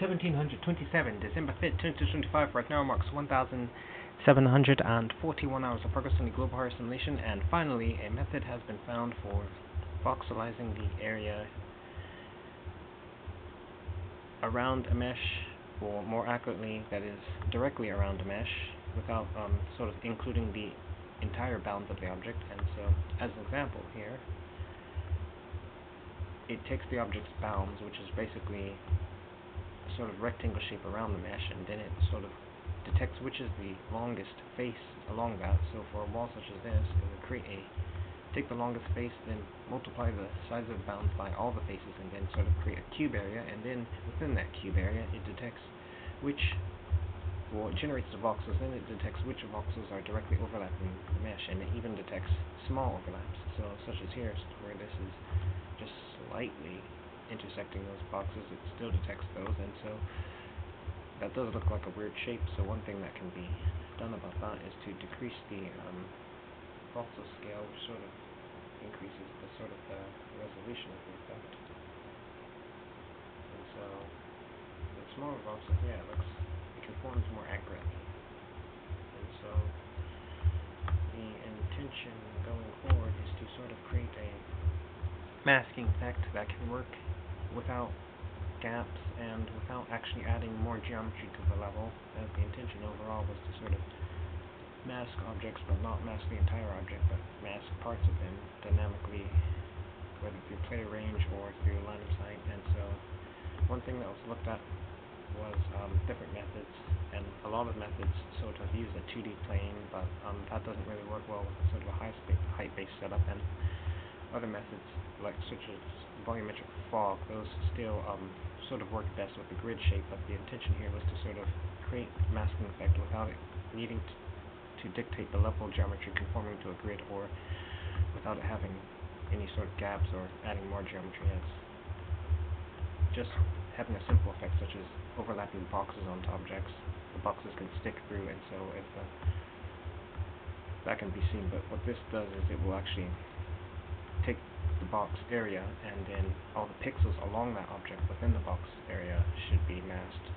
1727, December 5th, 2025, right now marks 1,741 hours of progress in the global horror simulation, and finally, a method has been found for voxelizing the area around a mesh, or more accurately, that is, directly around a mesh, without sort of including the entire bounds of the object. And so, as an example here, it takes the object's bounds, which is basically a sort of rectangle shape around the mesh, and then it sort of detects which is the longest face along that. So for a wall such as this, it would take the longest face, then multiply the size of the bounds by all the faces, and then sort of create a cube area, and then within that cube area, it detects which, well, it generates the voxels, then it detects which voxels are directly overlapping the mesh, and it even detects small overlaps, so such as here, where this is just slightly intersecting those boxes, it still detects those, and so that does look like a weird shape. So one thing that can be done about that is to decrease the voxel scale, which sort of increases the sort of resolution of the effect. And so the smaller voxels, yeah, it conforms more accurately. And so the intention going forward is to sort of create a masking effect that can work without gaps and without actually adding more geometry to the level, as the intention overall was to sort of mask objects, but not mask the entire object, but mask parts of them dynamically, whether through planar range or through line of sight. And so one thing that was looked at was different methods, and a lot of methods sort of use a 2D plane, but that doesn't really work well with sort of a height-based setup, and other methods, like such as volumetric fog, those still sort of work best with the grid shape, but the intention here was to sort of create masking effect without it needing to dictate the level of geometry conforming to a grid, or without it having any sort of gaps or adding more geometry. As just having a simple effect such as overlapping boxes onto objects. The boxes can stick through, and so if that can be seen, but what this does is it will actually take the box area, and then all the pixels along that object within the box area should be masked.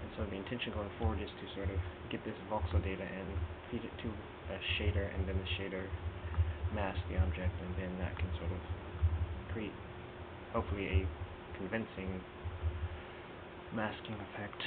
And so the intention going forward is to sort of get this voxel data and feed it to a shader, and then the shader mask the object, and then that can sort of create hopefully a convincing masking effect.